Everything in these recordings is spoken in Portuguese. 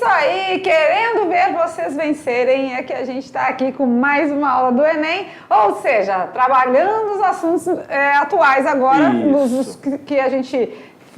aí, querendo ver vocês vencerem, é que a gente está aqui com mais uma aula do Enem, ou seja, trabalhando os assuntos atuais agora, os que a gente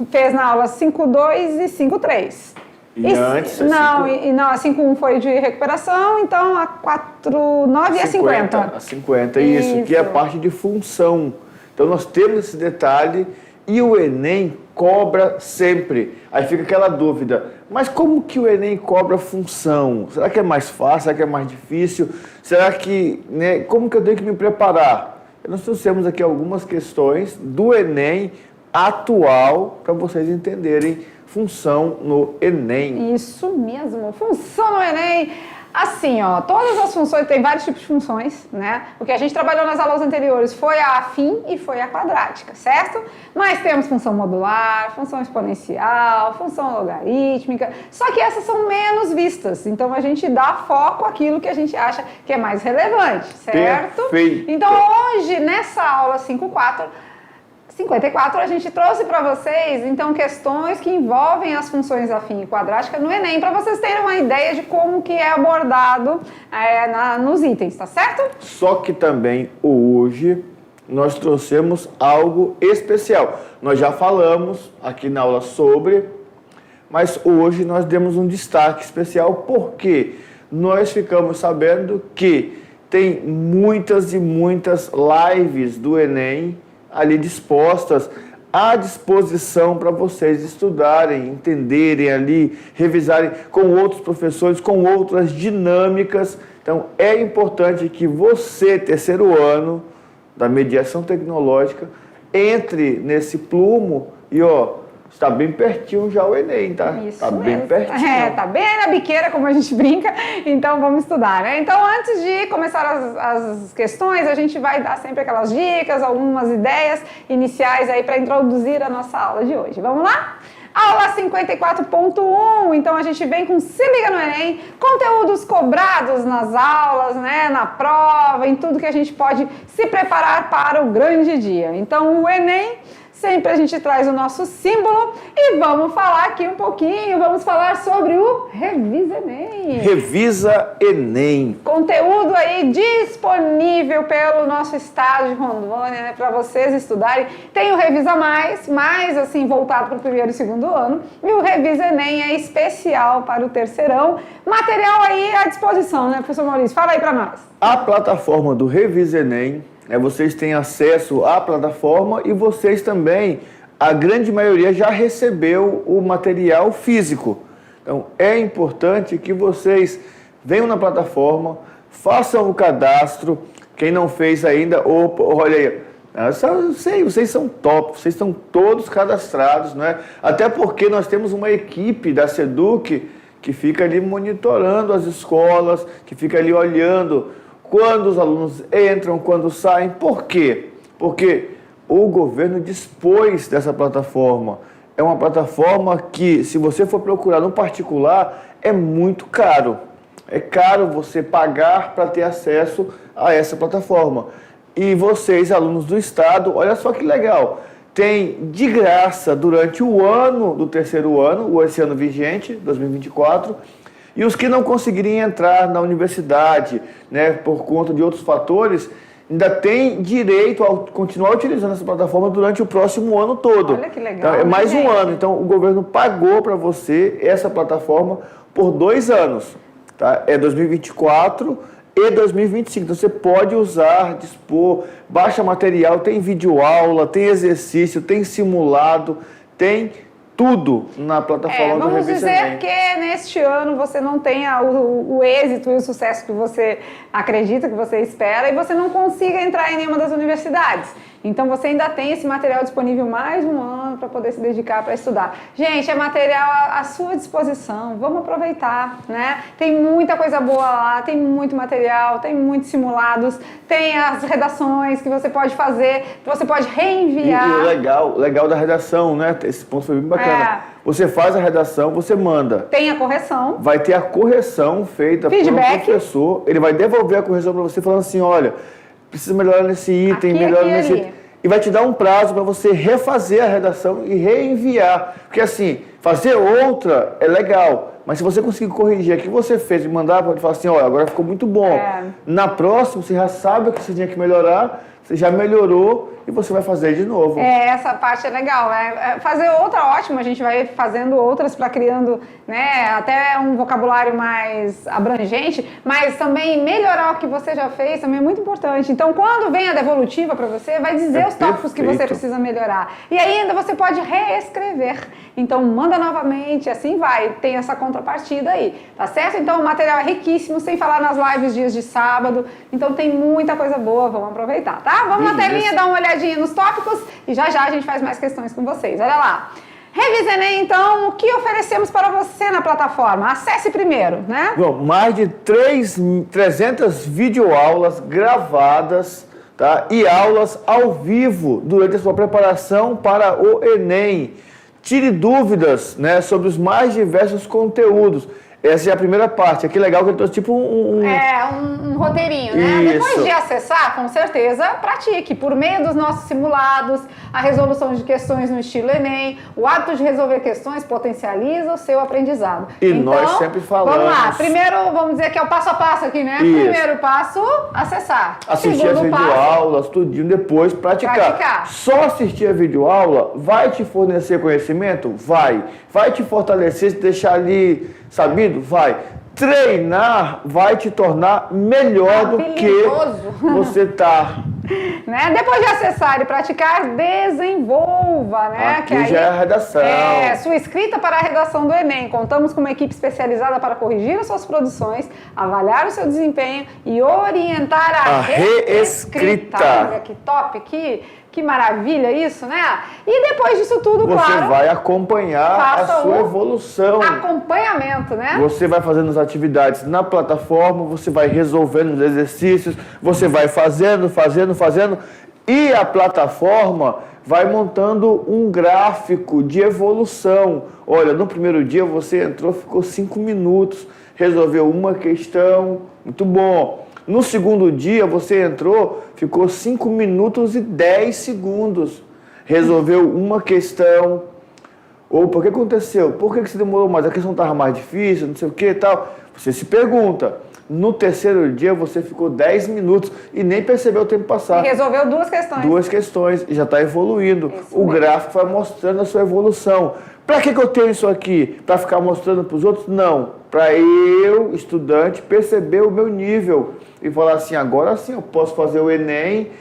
fez na aula 5.2 e 5.3. E antes? Não, a 5.1 foi de recuperação, então a 4.9 e a 50. A 50, isso, que é a parte de função. Então nós temos esse detalhe e o Enem cobra sempre. Aí fica aquela dúvida, mas como que o Enem cobra função? Será que é mais fácil? Será que é mais difícil? Será que, como que eu tenho que me preparar? Nós trouxemos aqui algumas questões do Enem atual para vocês entenderem função no Enem. Isso mesmo, função no Enem. Assim, ó, todas as funções, tem vários tipos de funções, né? O que a gente trabalhou nas aulas anteriores foi a afim e foi a quadrática, certo? Mas temos função modular, função exponencial, função logarítmica, só que essas são menos vistas, então a gente dá foco àquilo que a gente acha que é mais relevante, certo? Perfeito. Então hoje, nessa aula 54, a gente trouxe para vocês, então, questões que envolvem as funções afim e quadrática no Enem, para vocês terem uma ideia de como que é abordado nos itens, tá certo? Só que também hoje nós trouxemos algo especial. Nós já falamos aqui na aula sobre, mas hoje nós demos um destaque especial porque nós ficamos sabendo que tem muitas e muitas lives do Enem ali dispostas, à disposição para vocês estudarem, entenderem ali, revisarem com outros professores, com outras dinâmicas. Então, é importante que você, terceiro ano da mediação tecnológica, entre nesse plumo e, está bem pertinho já o Enem, tá? Isso tá mesmo. Bem pertinho. Tá bem na biqueira, como a gente brinca, então vamos estudar, né? Então, antes de começar as questões, a gente vai dar sempre aquelas dicas, algumas ideias iniciais aí para introduzir a nossa aula de hoje. Vamos lá? Aula 54.1, então a gente vem com Se Liga no Enem, conteúdos cobrados nas aulas, né, na prova, em tudo que a gente pode se preparar para o grande dia. Então, o Enem, sempre a gente traz o nosso símbolo e vamos falar aqui um pouquinho, vamos falar sobre o Revisa Enem. Revisa Enem. Conteúdo aí disponível pelo nosso estado de Rondônia, né, para vocês estudarem. Tem o Revisa Mais assim, voltado para o primeiro e segundo ano. E o Revisa Enem é especial para o terceirão. Material aí à disposição, né, professor Maurício? Fala aí para nós. A plataforma do Revisa Enem, vocês têm acesso à plataforma e vocês também, a grande maioria já recebeu o material físico. Então, é importante que vocês venham na plataforma, façam o cadastro. Quem não fez ainda, olha aí, eu sei, vocês são top, vocês estão todos cadastrados, não é? Até porque nós temos uma equipe da SEDUC que fica ali monitorando as escolas, que fica ali olhando quando os alunos entram, quando saem. Por quê? Porque o governo dispôs dessa plataforma. É uma plataforma que, se você for procurar no particular, é muito caro. É caro você pagar para ter acesso a essa plataforma. E vocês, alunos do estado, olha só que legal, tem de graça durante o ano do terceiro ano, esse ano vigente, 2024, e os que não conseguirem entrar na universidade, né, por conta de outros fatores, ainda tem direito a continuar utilizando essa plataforma durante o próximo ano todo. Olha que legal. Então, é mais um ano. Então, o governo pagou para você essa plataforma por 2 anos. Tá? É 2024 e 2025. Então, você pode usar, dispor, baixa material, tem videoaula, tem exercício, tem simulado, tem tudo na plataforma do Revisa Enem. Vamos dizer que neste ano você não tenha o êxito e o sucesso que você acredita, que você espera, e você não consiga entrar em nenhuma das universidades. Então você ainda tem esse material disponível mais um ano para poder se dedicar para estudar. Gente, é material à sua disposição, vamos aproveitar, né? Tem muita coisa boa lá, tem muito material, tem muitos simulados, tem as redações que você pode fazer, que você pode reenviar. E o legal da redação, né? Esse ponto foi bem bacana. Você faz a redação, você manda. Tem a correção. Vai ter a correção feita Feedback. pelo professor, ele vai devolver a correção para você falando assim, olha, precisa melhorar nesse item, melhorar nesse item. E vai te dar um prazo para você refazer a redação e reenviar. Porque assim, fazer outra é legal, Mas se você conseguir corrigir aquilo que você fez e mandar, pode falar assim, olha, agora ficou muito bom. Na próxima, você já sabe o que você tinha que melhorar, você já melhorou e você vai fazer de novo. Essa parte é legal, né? Fazer outra, ótimo, a gente vai fazendo outras para criando, né, até um vocabulário mais abrangente, mas também melhorar o que você já fez também é muito importante. Então, quando vem a devolutiva para você, vai dizer os tópicos que você precisa melhorar. E aí ainda você pode reescrever. Então, manda novamente, assim vai. Tem essa contrapartida aí, tá certo? Então, o material é riquíssimo, sem falar nas lives dias de sábado. Então, tem muita coisa boa, vamos aproveitar, tá? Vamos na telinha, dar uma olhadinha nos tópicos e já já a gente faz mais questões com vocês. Olha lá. Revisa Enem, então, o que oferecemos para você na plataforma? Acesse primeiro, né? Bom, mais de 300 videoaulas gravadas, tá? E aulas ao vivo durante a sua preparação para o Enem. Tire dúvidas, né, sobre os mais diversos conteúdos. Essa é a primeira parte. Aqui legal que eu trouxe tipo um roteirinho, né? Isso. Depois de acessar, com certeza, pratique. Por meio dos nossos simulados, a resolução de questões no estilo Enem, o hábito de resolver questões potencializa o seu aprendizado. E então, nós sempre falamos. Vamos lá. Primeiro, vamos dizer que é o passo a passo aqui, né? Isso. Primeiro passo, acessar. Assistir as videoaulas, tudinho, depois praticar. Só assistir a videoaula vai te fornecer conhecimento? Vai. Vai te fortalecer, te deixar ali sabido? Vai. Treinar vai te tornar melhor do que você tá. Né? Depois de acessar e praticar, desenvolva, né? Aqui que aí, já é a redação. Sua escrita para a redação do Enem. Contamos com uma equipe especializada para corrigir as suas produções, avaliar o seu desempenho e orientar a reescrita. Olha que top, que maravilha isso, né? E depois disso tudo, você vai acompanhar a sua evolução. Acompanhamento, né? Você vai fazendo as atividades na plataforma, você vai resolvendo os exercícios, você vai fazendo, e a plataforma vai montando um gráfico de evolução. Olha, no primeiro dia você entrou, ficou 5 minutos, resolveu uma questão, muito bom. No segundo dia, você entrou, ficou 5 minutos e 10 segundos. Resolveu uma questão. Opa, o que aconteceu? Por que você demorou mais? A questão estava mais difícil, não sei o que e tal. Você se pergunta. No terceiro dia, você ficou 10 minutos e nem percebeu o tempo passar. E resolveu 2 questões. 2 questões e já está evoluindo. O gráfico vai mostrando a sua evolução. Para que eu tenho isso aqui? Para ficar mostrando para os outros? Não. Para eu, estudante, perceber o meu nível e falar assim, agora sim eu posso fazer o Enem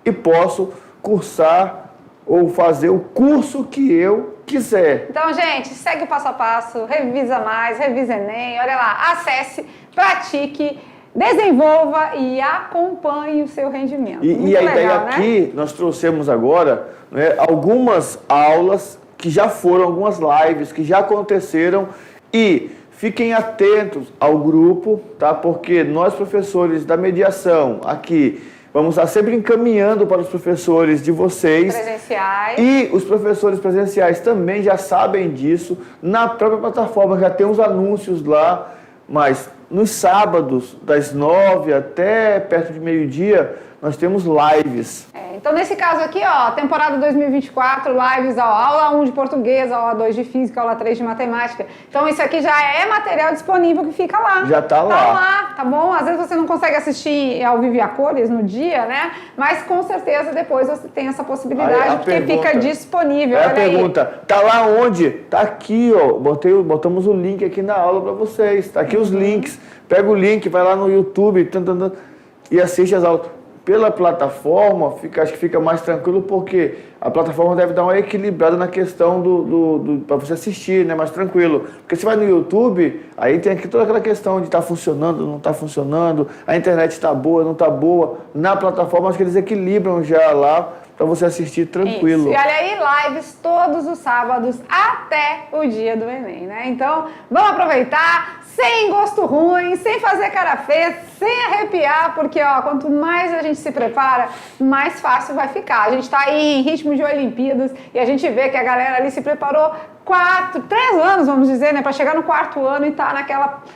e posso cursar ou fazer o curso que eu quiser. Então, gente, segue o passo a passo, revisa mais, revisa Enem, olha lá, acesse, pratique, desenvolva e acompanhe o seu rendimento. E a ideia aqui, nós trouxemos agora, né, algumas aulas que já foram, algumas lives que já aconteceram e fiquem atentos ao grupo, tá? Porque nós, professores da mediação, aqui, vamos estar sempre encaminhando para os professores de vocês. Presenciais. E os professores presenciais também já sabem disso. Na própria plataforma já tem os anúncios lá, mas nos sábados, das 9 até perto de meio-dia, nós temos lives. Então, nesse caso aqui, ó, temporada 2024, lives, ó, aula 1 de português, aula 2 de física, aula 3 de matemática. Então, isso aqui já é material disponível que fica lá. Já tá lá. Tá lá, tá bom? Às vezes você não consegue assistir ao vivo e a cores no dia, né? Mas, com certeza, depois você tem essa possibilidade, porque fica disponível. Olha a pergunta, tá lá onde? Tá aqui, ó, botamos o link aqui na aula para vocês. Tá aqui os links. Pega o link, vai lá no YouTube e assiste as aulas. Pela plataforma, acho que fica mais tranquilo, porque a plataforma deve dar uma equilibrada na questão para você assistir, né? Mais tranquilo. Porque se vai no YouTube, aí tem aqui toda aquela questão de estar funcionando, não está funcionando, a internet está boa, não está boa. Na plataforma, acho que eles equilibram já lá para você assistir tranquilo. Isso. E olha aí, lives todos os sábados até o dia do Enem, né? Então, vamos aproveitar, sem gosto ruim, sem fazer cara feia, sem arrepiar, porque, ó, quanto mais a gente se prepara, mais fácil vai ficar. A gente tá aí em ritmo de Olimpíadas e a gente vê que a galera ali se preparou 3 anos, vamos dizer, né, para chegar no 4º ano e estar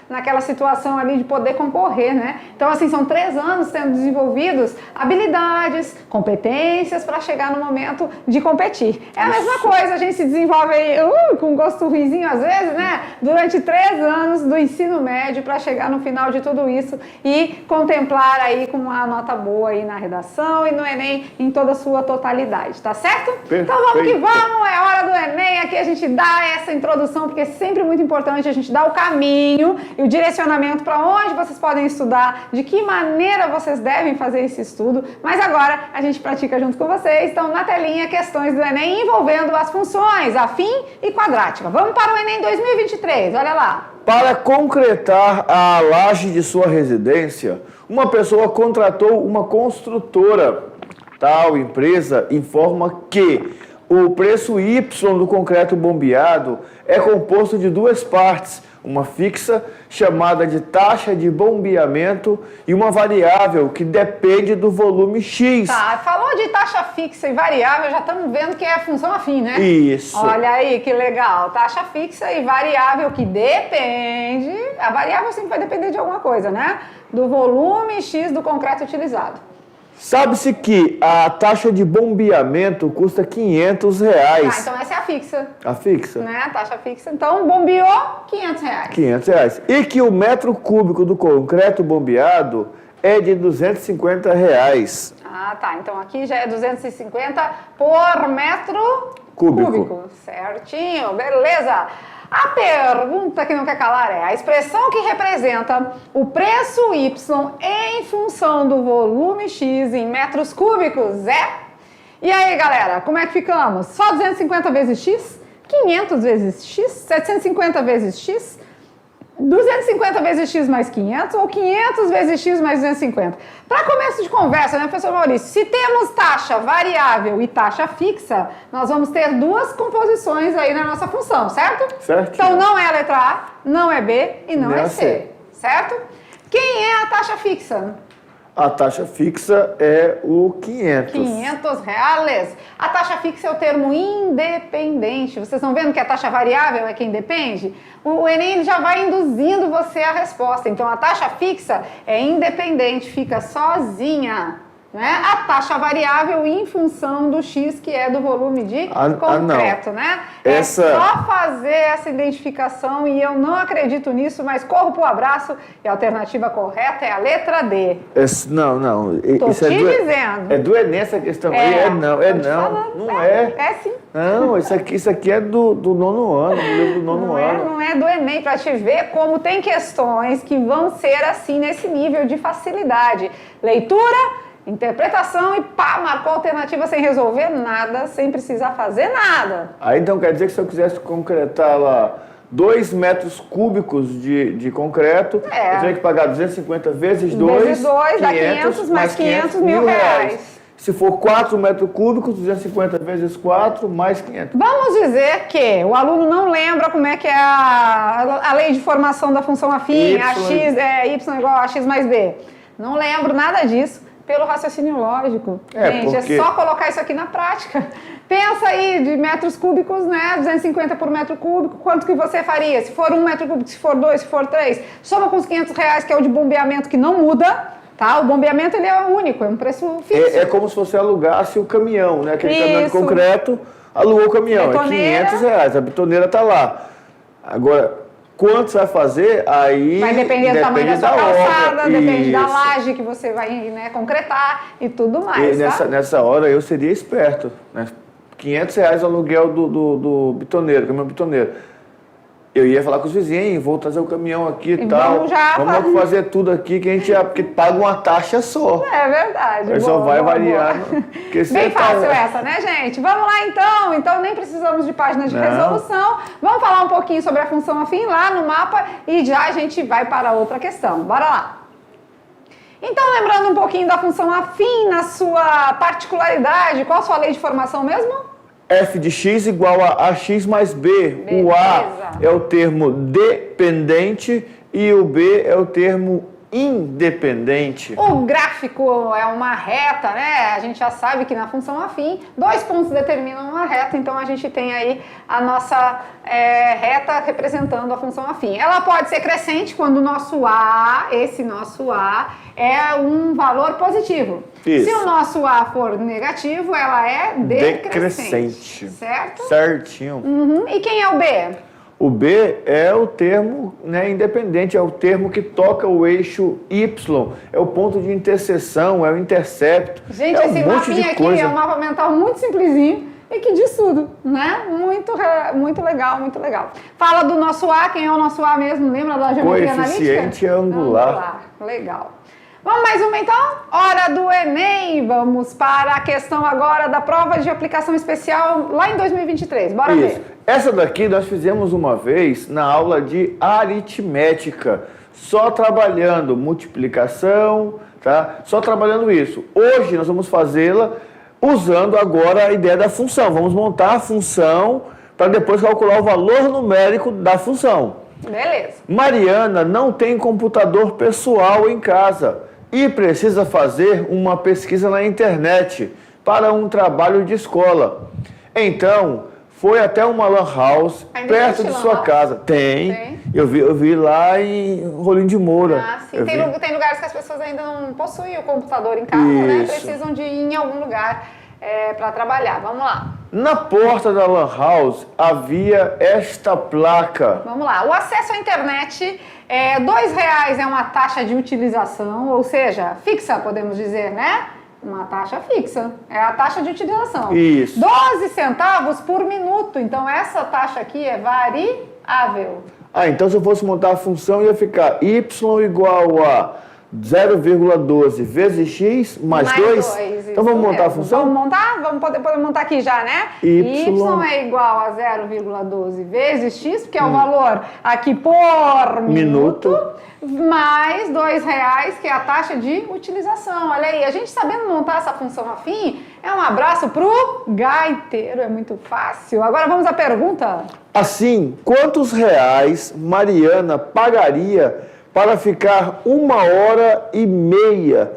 naquela situação ali de poder concorrer, né? Então, assim, são 3 anos sendo desenvolvidos habilidades, competências para chegar no momento de competir. É a mesma coisa, a gente se desenvolve aí, com gosto ruinzinho às vezes, né? Durante 3 anos do ensino médio para chegar no final de tudo isso e contemplar aí com uma nota boa aí na redação e no Enem em toda a sua totalidade, tá certo? Perfeito. Então vamos que vamos, é hora do Enem, aqui a gente dá essa introdução, porque é sempre muito importante a gente dar o caminho e o direcionamento para onde vocês podem estudar, de que maneira vocês devem fazer esse estudo, mas agora a gente pratica junto com vocês. Então, na telinha, questões do Enem envolvendo as funções afim e quadrática. Vamos para o Enem 2023, olha lá. Para concretar a laje de sua residência, uma pessoa contratou uma construtora. Tal empresa informa que o preço Y do concreto bombeado é composto de 2 partes, uma fixa, chamada de taxa de bombeamento, e uma variável, que depende do volume X. Tá, falou de taxa fixa e variável, já estamos vendo que é a função afim, né? Isso. Olha aí, que legal. Taxa fixa e variável que depende... A variável sempre vai depender de alguma coisa, né? Do volume X do concreto utilizado. Sabe-se que a taxa de bombeamento custa R$500. Ah, então essa é a fixa. A fixa? Né? A taxa fixa. Então, bombeou, R$500. R$500. E que o metro cúbico do concreto bombeado é de R$250. Ah, tá. Então aqui já é 250 por metro cúbico. Certinho, beleza. A pergunta que não quer calar é: a expressão que representa o preço Y em função do volume X em metros cúbicos é? E aí, galera, como é que ficamos? Só 250 vezes X? 500 vezes X? 750 vezes X? 250 vezes X mais 500 ou 500 vezes X mais 250? Para começo de conversa, né, professor Maurício? Se temos taxa variável e taxa fixa, nós vamos ter 2 composições aí na nossa função, certo? Certo. Então não é a letra A, não é B e não Nem é a C, C. certo? Quem é a taxa fixa? A taxa fixa é o 500. R$500. A taxa fixa é o termo independente. Vocês estão vendo que a taxa variável é quem depende? O Enem já vai induzindo você à resposta. Então, a taxa fixa é independente, fica sozinha. Né? A taxa variável em função do X, que é do volume de concreto, né? É só fazer essa identificação e eu não acredito nisso, mas corro pro abraço e a alternativa correta é a letra D. Não. Tô isso te dizendo. É do Enem essa questão aí? Não. Não é. É sim. Não, isso aqui é do 9º ano, do livro do 9º ano. Não é do Enem, para te ver como tem questões que vão ser assim, nesse nível de facilidade. Leitura, interpretação e pá, marcou a alternativa sem resolver nada, sem precisar fazer nada. Aí então quer dizer que se eu quisesse concretar lá 2 metros cúbicos de concreto, eu teria que pagar 250 vezes 2, vezes 2 dá 500 mais 500 mil reais. Se for 4 metros cúbicos, 250 vezes 4, mais 500. Vamos dizer que o aluno não lembra como é que é a lei de formação da função afim, y igual a x mais b. Não lembro nada disso. Pelo raciocínio lógico. Gente, é só colocar isso aqui na prática. Pensa aí de metros cúbicos, né? 250 por metro cúbico, quanto que você faria? Se for 1 metro cúbico, se for 2, se for 3, soma com os R$500, que é o de bombeamento, que não muda, tá? O bombeamento, ele é único, é um preço fixo. É como se você alugasse o caminhão, né? Aquele caminhão de concreto, alugou o caminhão, betoneira. É R$500, a betoneira tá lá. Agora, quanto você vai fazer, aí vai depender do tamanho da sua calçada, obra. Depende da laje que você vai, né, concretar e tudo mais, e nessa hora eu seria esperto, né? R$500 o aluguel do betoneiro, caminhão betoneiro. Eu ia falar com os vizinhos, vou trazer o caminhão aqui e tal. Vamos fazer tudo aqui que a gente porque paga uma taxa só. É verdade. Aí só vai variar. Bem fácil essa, né, gente? Vamos lá então. Então nem precisamos de páginas de resolução. Vamos falar um pouquinho sobre a função afim lá no mapa e já a gente vai para outra questão. Bora lá. Então, lembrando um pouquinho da função afim na sua particularidade, qual a sua lei de formação mesmo? F de x igual a x mais b. Beleza. O A é o termo dependente e o B é o termo independente. O gráfico é uma reta, né? A gente já sabe que na função afim, 2 pontos determinam uma reta, então a gente tem aí a nossa reta representando a função afim. Ela pode ser crescente quando o nosso A, esse nosso A, é um valor positivo. Isso. Se o nosso A for negativo, ela é decrescente. Certo? Certinho. Uhum. E quem é o B? O B é o termo, né, independente, é o termo que toca o eixo Y, é o ponto de interseção, é o intercepto. Gente, é esse mapinha aqui é um mapa mental muito simplesinho e que diz tudo, né? Muito legal, muito legal. Fala do nosso A, quem é o nosso A mesmo? Lembra da geometria analítica? Coeficiente angular. Legal. Vamos mais uma então? Hora do Enem! Vamos para a questão agora da prova de aplicação especial lá em 2023. Bora ver. Essa daqui nós fizemos uma vez na aula de aritmética, só trabalhando multiplicação, tá? Só trabalhando isso. Hoje nós vamos fazê-la usando agora a ideia da função. Vamos montar a função para depois calcular o valor numérico da função. Beleza. Mariana não tem computador pessoal em casa e precisa fazer uma pesquisa na internet para um trabalho de escola. Então, foi até uma lan house perto de sua casa. Tem. Eu vi lá em Rolim de Moura. Ah, sim. Tem lugares que as pessoas ainda não possuem o computador em casa, né? Precisam de ir em algum lugar para trabalhar. Vamos lá. Na porta da lan house havia esta placa. Vamos lá. O acesso à internet R$2 é uma taxa de utilização, ou seja, fixa, podemos dizer, né? Uma taxa fixa. É a taxa de utilização. Isso. 12 centavos por minuto. Então, essa taxa aqui é variável. Então se eu fosse montar a função, ia ficar y igual a 0,12 vezes x mais 2. Então vamos montar a função? Vamos montar? Vamos poder montar aqui já, né? Y é igual a 0,12 vezes x, que é o valor aqui por minuto, mais R$2, que é a taxa de utilização. Olha aí, a gente sabendo montar essa função afim, é um abraço pro gaiteiro, é muito fácil. Agora vamos à pergunta. Assim, quantos reais Mariana pagaria para ficar 1h30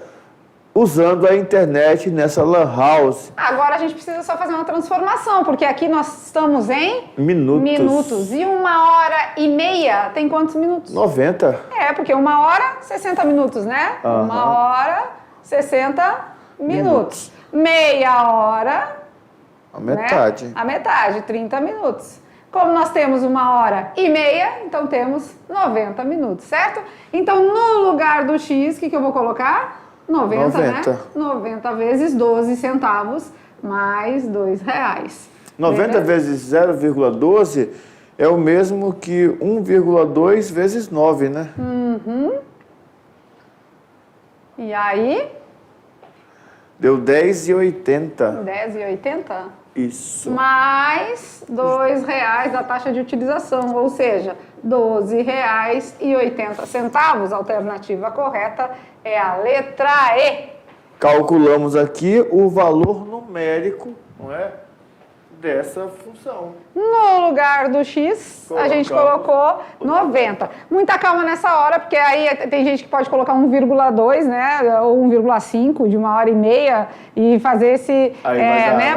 usando a internet nessa lan house? Agora a gente precisa só fazer uma transformação, porque aqui nós estamos em minutos. E 1h30 tem quantos minutos? 90. Porque 1h, 60 minutos, né? 1h, 60 minutos. Meia hora... A metade. Né? A metade, 30 minutos. Como nós temos 1h30, então temos 90 minutos, certo? Então, no lugar do x, o que eu vou colocar? 90, né? 90 vezes 12 centavos mais R$2. 90 vezes 0,12 é o mesmo que 1,2 vezes 9, né? E aí? Deu 10,80. 10,80? Isso. Mais R$2 da taxa de utilização, ou seja, R$12,80. A alternativa correta é a letra E. Calculamos aqui o valor numérico, não é, dessa função. No lugar do x, a gente colocou 90. Muita calma nessa hora, porque aí tem gente que pode colocar 1,2, né, ou 1,5 de 1h30 e fazer esse,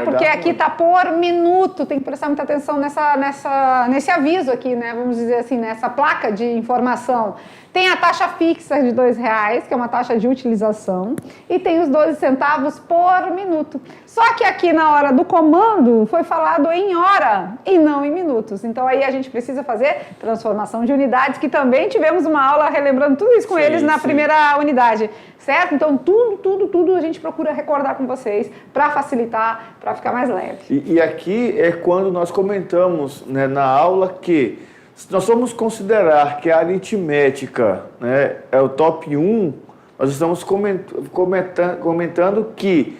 porque aqui está por minuto, tem que prestar muita atenção nesse aviso aqui, né, vamos dizer assim, nessa placa de informação. Tem a taxa fixa de R$2, que é uma taxa de utilização, e tem os 12 centavos por minuto. Só que aqui na hora do comando foi falado em hora e não em minutos. Então aí a gente precisa fazer transformação de unidades, que também tivemos uma aula relembrando tudo isso com eles na primeira unidade, certo? Então tudo a gente procura recordar com vocês para facilitar, para ficar mais leve. E aqui é quando nós comentamos, né, na aula que se nós vamos considerar que a aritmética, né, é o top 1, nós estamos comentando que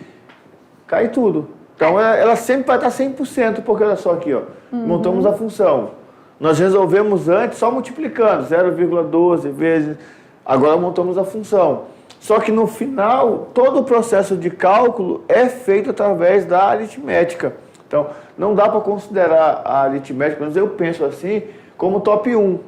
cai tudo. Então ela sempre vai estar 100%, porque olha só aqui, ó, montamos a função. Nós resolvemos antes só multiplicando, 0,12 vezes, agora montamos a função. Só que no final, todo o processo de cálculo é feito através da aritmética. Então, não dá para considerar a aritmética, mas eu penso assim, como top 1.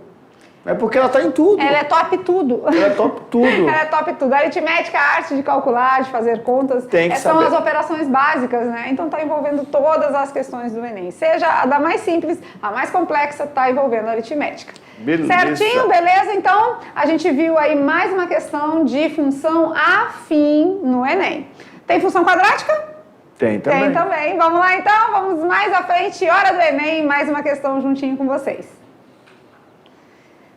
É porque ela está em tudo. Ela é top tudo. Ela é top tudo. Ela é top tudo. A aritmética, a arte de calcular, de fazer contas, Tem que são saber. as operações básicas, né? Então está envolvendo todas as questões do Enem. Seja a da mais simples, a mais complexa, está envolvendo a aritmética. Beleza. Certinho? Beleza? Então, a gente viu aí mais uma questão de função afim no Enem. Tem função quadrática? Tem também. Tem também. Vamos lá então, vamos mais à frente. Hora do Enem, mais uma questão juntinho com vocês.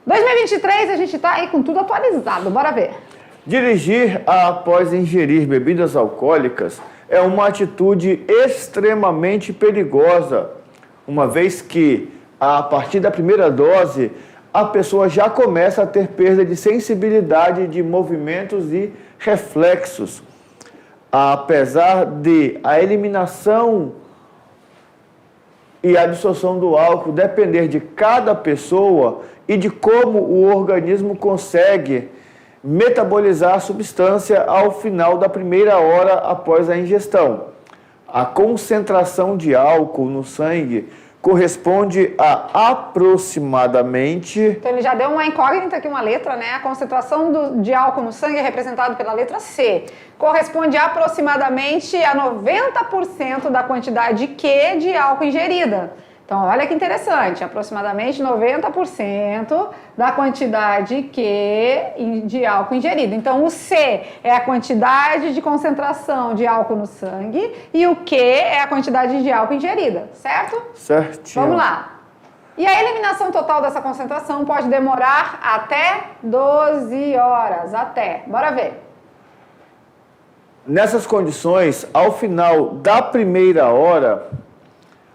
2023 a gente está aí com tudo atualizado, bora ver. Dirigir após ingerir bebidas alcoólicas é uma atitude extremamente perigosa, uma vez que, a partir da primeira dose, a pessoa já começa a ter perda de sensibilidade de movimentos e reflexos. Apesar de a eliminação e a absorção do álcool depender de cada pessoa e de como o organismo consegue metabolizar a substância ao final da primeira hora após a ingestão. A concentração de álcool no sangue corresponde a aproximadamente... Então ele já deu uma incógnita aqui, uma letra, né? A concentração de álcool no sangue é representada pela letra C. Corresponde aproximadamente a 90% da quantidade Q de álcool ingerida. Então, olha que interessante, aproximadamente 90% da quantidade Q de álcool ingerido. Então, o C é a quantidade de concentração de álcool no sangue e o Q é a quantidade de álcool ingerida, certo? Certinho. Vamos lá. E a eliminação total dessa concentração pode demorar até 12 horas, Bora ver. Nessas condições, ao final da primeira hora,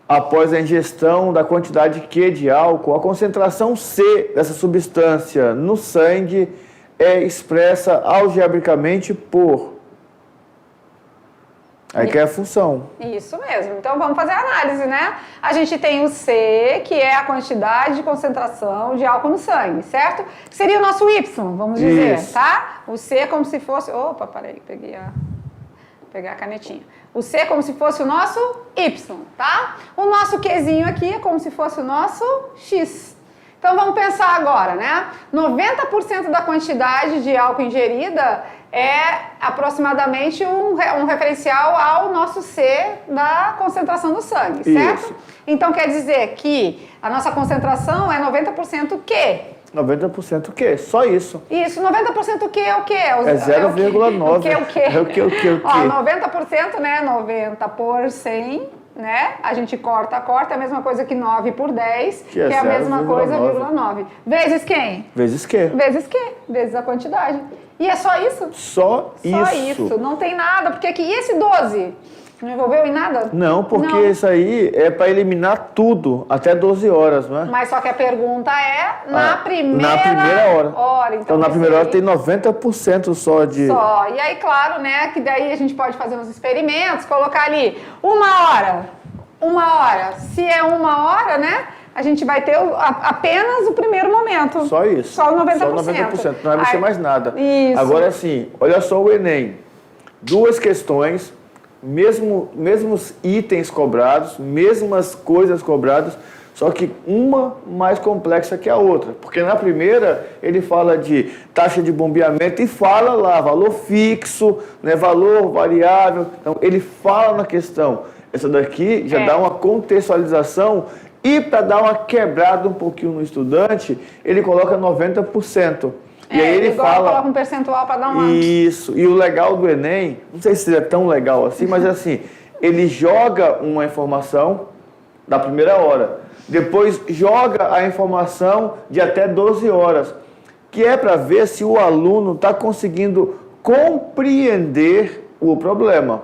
após a ingestão da quantidade Q de álcool, a concentração C dessa substância no sangue é expressa algebricamente por... Aí que é a função. Isso mesmo. Então vamos fazer a análise, né? A gente tem o C, que é a quantidade de concentração de álcool no sangue, certo? Que seria o nosso Y, vamos dizer, Isso. tá? O C é como se fosse... Opa, peraí, pegar a canetinha. O C é como se fosse o nosso Y, tá? O nosso Qzinho aqui é como se fosse o nosso X. Então vamos pensar agora, né? 90% da quantidade de álcool ingerida é aproximadamente um referencial ao nosso C da concentração do sangue, certo? Isso. Então quer dizer que a nossa concentração é 90% Q. 90% o quê? Só isso. Isso, 90% o quê é o quê? É 0,9. O quê? É o quê? Ó, 90%, né? 90 por 100, né? A gente corta, é a mesma coisa que 9 por 10, que é a mesma coisa, 0,9. Vezes quem? Vezes quê? Vezes quê? Vezes a quantidade. E é só isso? Só isso. Não tem nada, porque aqui, e esse 12? Não envolveu em nada? Não, porque isso aí é para eliminar tudo até 12 horas, não é? Mas só que a pergunta é na primeira hora. Então na primeira hora tem 90% só de... Só. E aí, claro, né, que daí a gente pode fazer uns experimentos, colocar ali 1 hora. Se é 1 hora, né, a gente vai ter apenas o primeiro momento. Só isso. Só o 90%. Só 90%, não vai ser mais nada. Isso. Agora assim, olha só o Enem. 2 questões, mesmos itens cobrados, mesmas coisas cobradas, só que uma mais complexa que a outra. Porque na primeira ele fala de taxa de bombeamento e fala lá valor fixo, né, valor variável. Então ele fala na questão. Essa daqui já dá uma contextualização e para dar uma quebrada um pouquinho no estudante, ele coloca 90%. E aí ele fala, coloca um percentual para dar uma... Isso. E o legal do Enem, não sei se é tão legal assim, mas é assim, ele joga uma informação da primeira hora, depois joga a informação de até 12 horas, que é para ver se o aluno está conseguindo compreender o problema.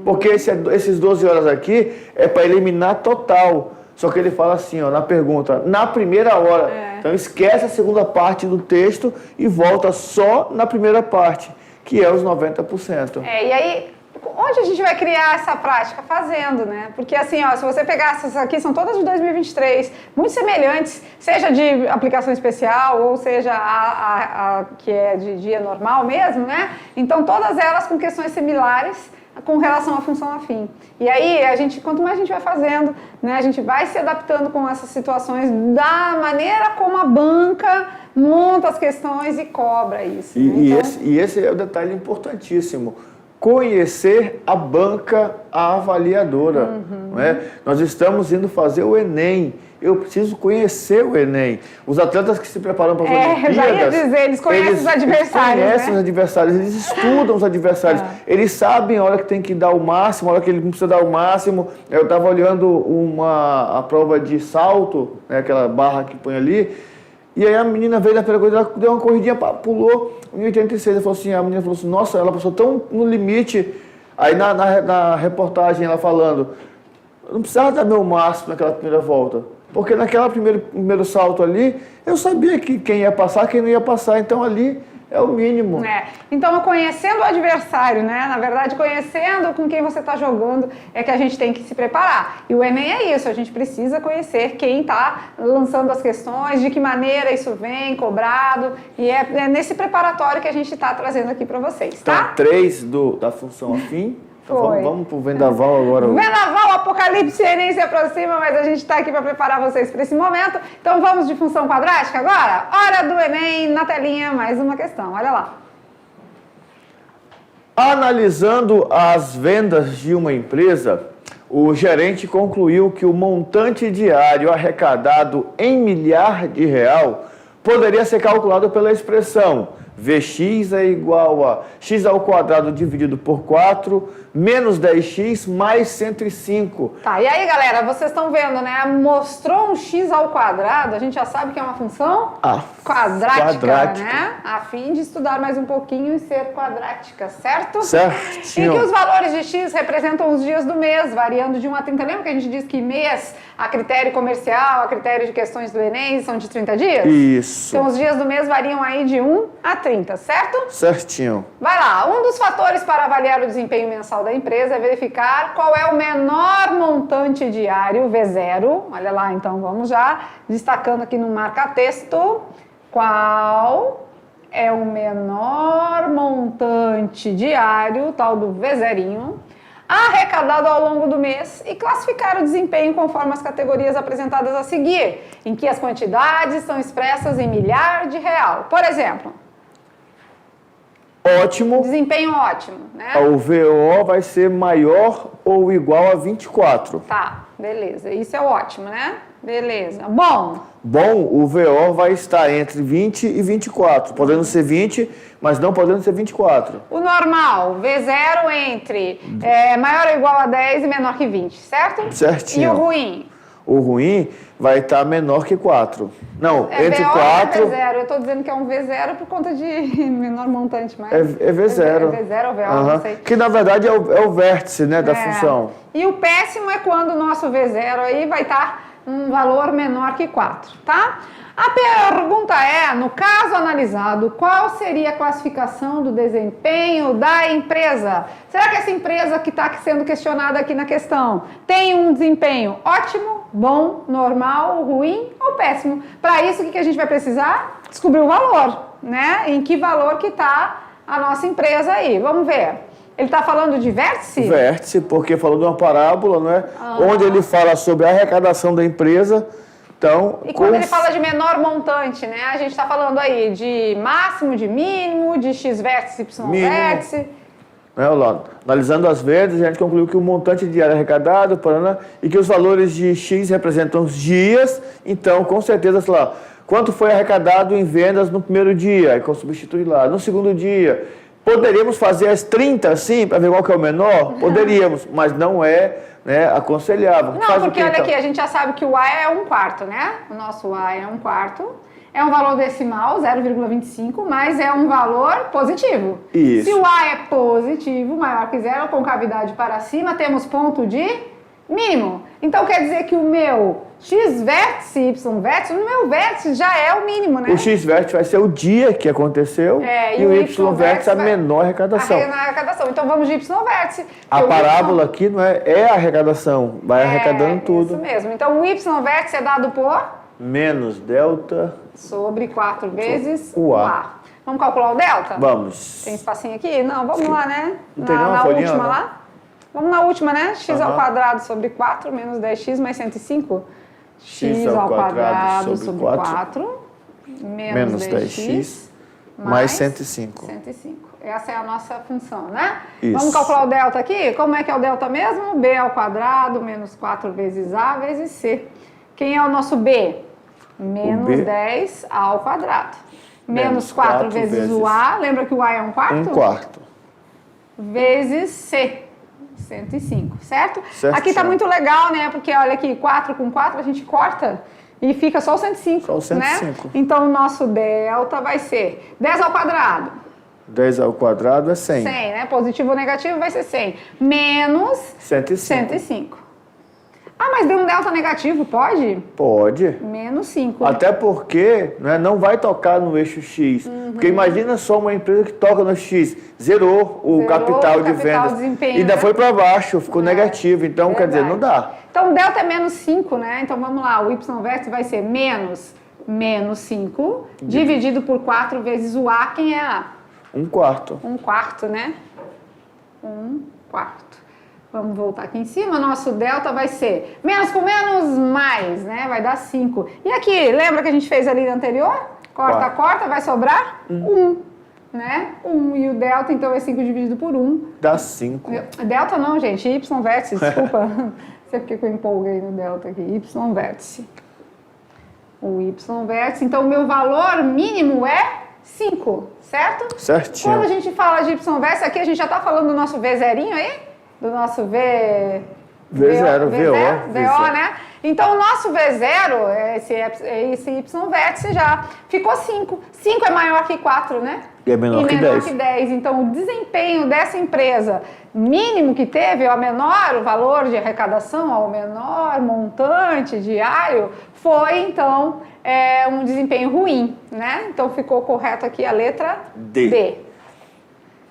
Porque esses 12 horas aqui é para eliminar total. Só que ele fala assim, ó, na pergunta, na primeira hora. Então esquece a segunda parte do texto e volta só na primeira parte, que é os 90%. E aí, onde a gente vai criar essa prática? Fazendo, né? Porque assim, ó, se você pegar essas aqui, são todas de 2023, muito semelhantes, seja de aplicação especial ou seja a que é de dia normal mesmo, né? Então todas elas com questões similares. com relação à função afim. E aí, quanto mais a gente vai fazendo, né, a gente vai se adaptando com essas situações da maneira como a banca monta as questões e cobra isso. Né? E esse é o detalhe importantíssimo. Conhecer a banca avaliadora. Não é? Nós estamos indo fazer o Enem. Eu preciso conhecer o Enem. Os atletas que se preparam para as Olimpíadas... Eu já ia dizer, eles conhecem os adversários, Eles conhecem os adversários, eles estudam os adversários. Eles sabem a hora que tem que dar o máximo, a hora que ele não precisa dar o máximo. Eu estava olhando a prova de salto, né, aquela barra que põe ali, e aí a menina veio na primeira coisa, ela deu uma corridinha, pulou em 86. A menina falou assim, nossa, ela passou tão no limite. Aí na reportagem ela falando, eu não precisava dar meu máximo naquela primeira volta. Porque naquela primeiro salto ali, eu sabia que quem ia passar, quem não ia passar. Então ali é o mínimo. Então, conhecendo o adversário, né? Na verdade, conhecendo com quem você está jogando, é que a gente tem que se preparar. E o Enem é isso, a gente precisa conhecer quem está lançando as questões, de que maneira isso vem cobrado. E é nesse preparatório que a gente está trazendo aqui para vocês, tá? Então, 3 da função afim. Então, vamos pro vendaval agora. Vendaval, apocalipse, Enem se aproxima, mas a gente está aqui para preparar vocês para esse momento. Então vamos de função quadrática agora? Hora do Enem, na telinha, mais uma questão, olha lá. Analisando as vendas de uma empresa, o gerente concluiu que o montante diário arrecadado em milhar de real poderia ser calculado pela expressão Vx é igual a x ao quadrado dividido por 4 menos 10x mais 105. Tá, e aí galera, vocês estão vendo, né? Mostrou um x ao quadrado, a gente já sabe que é uma função quadrática, né? A fim de estudar mais um pouquinho e ser quadrática, certo? Certinho. E que os valores de x representam os dias do mês, variando de 1 a 30. Lembra que a gente disse que mês, a critério comercial, a critério de questões do Enem, são de 30 dias? Isso. Então os dias do mês variam aí de 1 a 30, certo? Certinho. Vai lá, um dos fatores para avaliar o desempenho mensal da empresa é verificar qual é o menor montante diário, V0. Olha lá, então vamos já destacando aqui no marca-texto. Qual é o menor montante diário, tal do V0, arrecadado ao longo do mês e classificar o desempenho conforme as categorias apresentadas a seguir, em que as quantidades são expressas em milhar de real. Por exemplo... Ótimo. Desempenho ótimo, né? O VO vai ser maior ou igual a 24. Tá, beleza. Isso é ótimo, né? Beleza. Bom, o VO vai estar entre 20 e 24, podendo ser 20, mas não podendo ser 24. O normal, V0 entre maior ou igual a 10 e menor que 20, certo? Certinho. E o ruim? O ruim vai estar menor que 4. Não, entre VO 4... É V0. Eu estou dizendo que é um V0 por conta de menor montante, mas... É V0. É V0 ou VO, não sei. Que na verdade é o vértice, né, da função. E o péssimo é quando o nosso V0 aí vai estar um valor menor que 4, tá? A pergunta é, no caso analisado, qual seria a classificação do desempenho da empresa? Será que essa empresa que está sendo questionada aqui na questão tem um desempenho ótimo, bom, normal, ruim ou péssimo? Para isso, o que a gente vai precisar? Descobrir o valor, né? Em que valor que está a nossa empresa aí. Vamos ver. Ele está falando de vértice? Vértice, porque falou de uma parábola, não é? Onde ele fala sobre a arrecadação da empresa. Então, e quando ele fala de menor montante, né? A gente está falando aí de máximo, de mínimo, de x vértice, y vértice. Analisando as vendas, a gente concluiu que o montante diário arrecadado, e que os valores de x representam os dias. Então, com certeza, sei lá, quanto foi arrecadado em vendas no primeiro dia, aí substitui lá. No segundo dia, poderíamos fazer as 30 assim, para ver qual que é o menor? Poderíamos, mas não é, né, aconselhável. Não, porque olha aqui, a gente já sabe que o A é 1/4, né? O nosso A é 1/4. É um valor decimal, 0,25, mas é um valor positivo. Isso. Se o A é positivo, maior que zero, com cavidade para cima, temos ponto de mínimo. Então quer dizer que o meu x vértice, y vértice, o meu vértice já é o mínimo, né? O x vértice vai ser o dia que aconteceu e o y vértice a menor arrecadação. Então vamos de y vértice. A parábola aqui não é a arrecadação, vai arrecadando tudo. Isso mesmo. Então o y vértice é dado por? Menos delta sobre 4 vezes o A. Vamos calcular o delta? Vamos. Tem espacinho aqui? Não, vamos lá, né? Não tem não, a folhinha, última não. lá. Vamos na última, né? X ao Aham. quadrado sobre 4 menos 10x mais 105. X ao quadrado sobre 4 menos 10x mais 105. 105. Essa é a nossa função, né? Isso. Vamos calcular o delta aqui? Como é que é o delta mesmo? B ao quadrado menos 4 vezes A vezes C. Quem é o nosso B? Menos B. 10 ao quadrado. Menos Menos 4 4 vezes o A. Lembra que o A é um quarto? 1/4. Vezes C. 105, certo? Certinho. Aqui tá muito legal, né? Porque olha aqui, 4 com 4 a gente corta e fica só o 105, Só o 105. né? Então o nosso delta vai ser 10 ao quadrado. 10 ao quadrado é 100. 100, né? Positivo ou negativo vai ser 100. Menos 105. 105. Ah, mas deu um delta negativo, pode? Pode. Menos 5. Até porque, né, não vai tocar no eixo X. Porque imagina só uma empresa que toca no X, zerou o capital de vendas. desempenho, E ainda né? foi para baixo, ficou negativo. Então, quer dizer, não dá. Então, o delta é menos 5, né? Então, vamos lá, o y vértice vai ser menos 5, dividido por 4 vezes o A. Quem é A? 1/4. 1/4, né? 1/4. Vamos voltar aqui em cima, nosso delta vai ser menos com menos, mais, né? Vai dar 5. E aqui, lembra que a gente fez ali no anterior? Corta, Quatro. corta, vai sobrar 1, né? 1. E o delta, então, é 5 dividido por 1. Dá 5. Delta não, gente, y vértice, desculpa. Não sei porque que eu empolguei no delta aqui. Y vértice. O y vértice, então, o meu valor mínimo é 5, certo? Certinho. Quando a gente fala de y vértice, aqui a gente já está falando do nosso V zerinho aí? Do nosso V... V0, VO, né? Então, o nosso V0, esse y vértice já ficou 5. 5 é maior que 4, né? E é menor que 10. Então, o desempenho dessa empresa mínimo que teve, ao menor o valor de arrecadação, ao menor montante diário, foi, então, um desempenho ruim, né? Então, ficou correto aqui a letra D.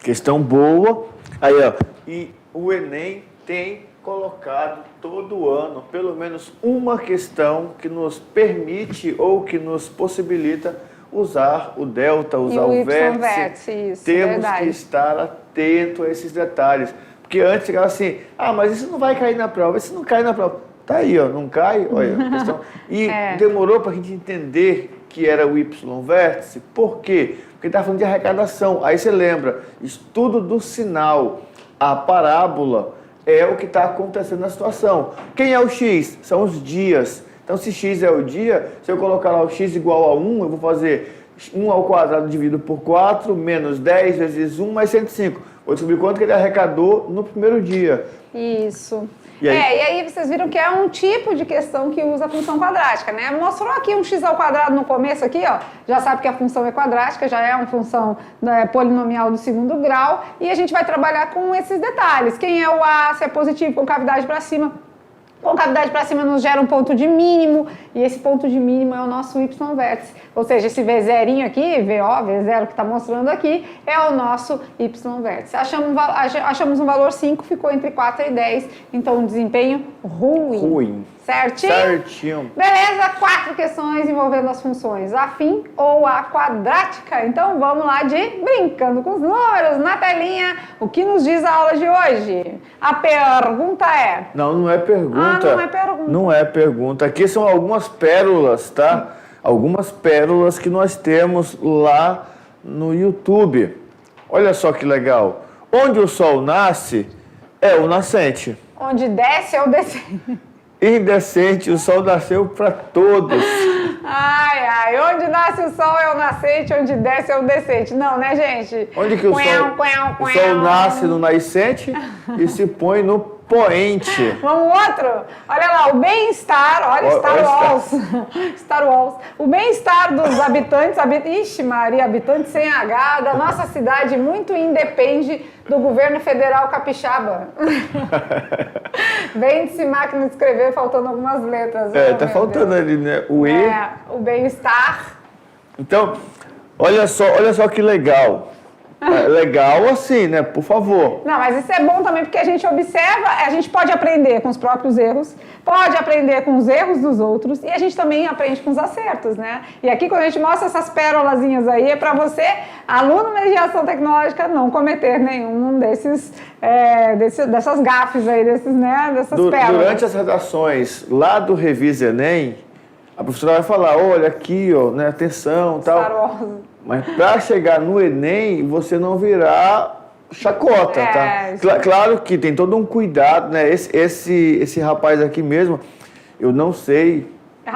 Questão boa. Aí, ó. E o Enem tem colocado todo ano pelo menos uma questão que nos permite ou que nos possibilita usar o delta, usar o vértice. Isso, Temos verdade. que estar atento a esses detalhes. Porque antes ficava assim, mas isso não vai cair na prova, isso não cai na prova. Tá aí, ó, não cai, olha a questão. E demorou para a gente entender que era o y vértice. Por quê? Porque estava falando de arrecadação. Aí você lembra, estudo do sinal, a parábola é o que está acontecendo na situação. Quem é o x? São os dias. Então, se x é o dia, se eu colocar lá o x igual a 1, eu vou fazer 1 ao quadrado dividido por 4, menos 10 vezes 1, mais 105. Vou descobrir quanto que ele arrecadou no primeiro dia. Isso. E aí? E aí vocês viram que é um tipo de questão que usa a função quadrática, né? Mostrou aqui um x ao quadrado no começo aqui, ó. Já sabe que a função é quadrática, já é uma função polinomial do segundo grau. E a gente vai trabalhar com esses detalhes. Quem é o A, se é positivo, com cavidade para cima. Com cavidade para cima nos gera um ponto de mínimo, e esse ponto de mínimo é o nosso y vértice. Ou seja, esse V0 aqui, VO, V0 que está mostrando aqui, é o nosso y vértice. Achamos um valor 5, ficou entre 4 e 10, então um desempenho ruim. Certinho? Certinho. Beleza, 4 questões envolvendo as funções afim ou a quadrática. Então vamos lá de Brincando com os Números na telinha. O que nos diz a aula de hoje? A pergunta é... Não é pergunta. Não é pergunta. Não é pergunta. Aqui são algumas pérolas, tá? Algumas pérolas que nós temos lá no YouTube. Olha só que legal. Onde o sol nasce é o nascente. Onde desce é o descente. Indecente, o sol nasceu para todos. Ai, onde nasce o sol é o nascente, onde desce é o descente. Não, né, gente? Onde que o sol nasce no nascente e se põe no poente. Vamos outro? Olha lá, o bem-estar, olha, Star Wars. O bem-estar dos habitantes, Ixi Maria, habitantes sem H, da nossa cidade muito independe do governo federal capixaba. Vende-se máquina de escrever, faltando algumas letras. Tá faltando ali, né? O E. O bem-estar. Então, olha só que legal. Legal assim, né? Por favor. Não, mas isso é bom também porque a gente observa, a gente pode aprender com os próprios erros, pode aprender com os erros dos outros e a gente também aprende com os acertos, né? E aqui quando a gente mostra essas pérolazinhas aí, é para você, aluno de mediação tecnológica, não cometer nenhum dessas gafes aí, dessas pérolas. Durante as redações lá do Revisa Enem, a professora vai falar, olha aqui, ó, né, atenção, tal. Sarosa. Mas para chegar no Enem, você não virá chacota, tá? Claro que tem todo um cuidado, né? Esse rapaz aqui mesmo, eu não sei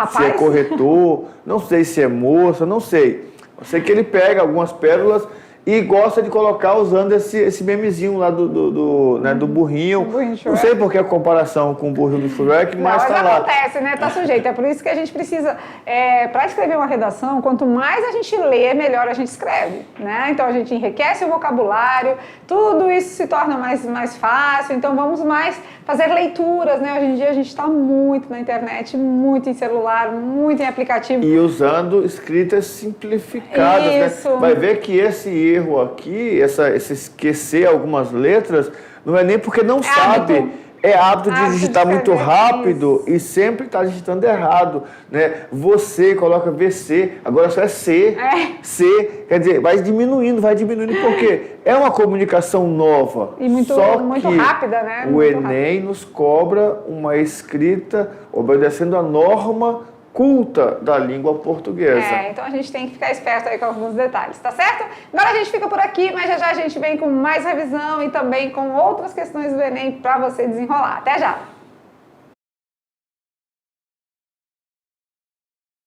se é corretor, não sei se é moça, não sei. Eu sei que ele pega algumas pérolas e gosta de colocar usando esse memezinho lá do burrinho. Não sei porque a comparação com o burrinho do Shrek, mas tá lá. Acontece, né? Tá sujeito. É por isso que a gente precisa, para escrever uma redação, quanto mais a gente lê, melhor a gente escreve, né? Então a gente enriquece o vocabulário, tudo isso se torna mais fácil, então vamos mais fazer leituras, né? Hoje em dia a gente está muito na internet, muito em celular, muito em aplicativo. E usando escritas simplificadas, isso. Né? Vai ver que esse erro aqui, esse esquecer algumas letras, não é nem porque não sabe. É hábito de digitar muito rápido e sempre está digitando errado, né? Você coloca VC, agora só é C. C, quer dizer, vai diminuindo, porque é uma comunicação nova. E muito rápida, né? O Enem nos cobra uma escrita obedecendo a norma culta da língua portuguesa. Então a gente tem que ficar esperto aí com alguns detalhes, tá certo? Agora a gente fica por aqui, mas já a gente vem com mais revisão e também com outras questões do Enem para você desenrolar. Até já!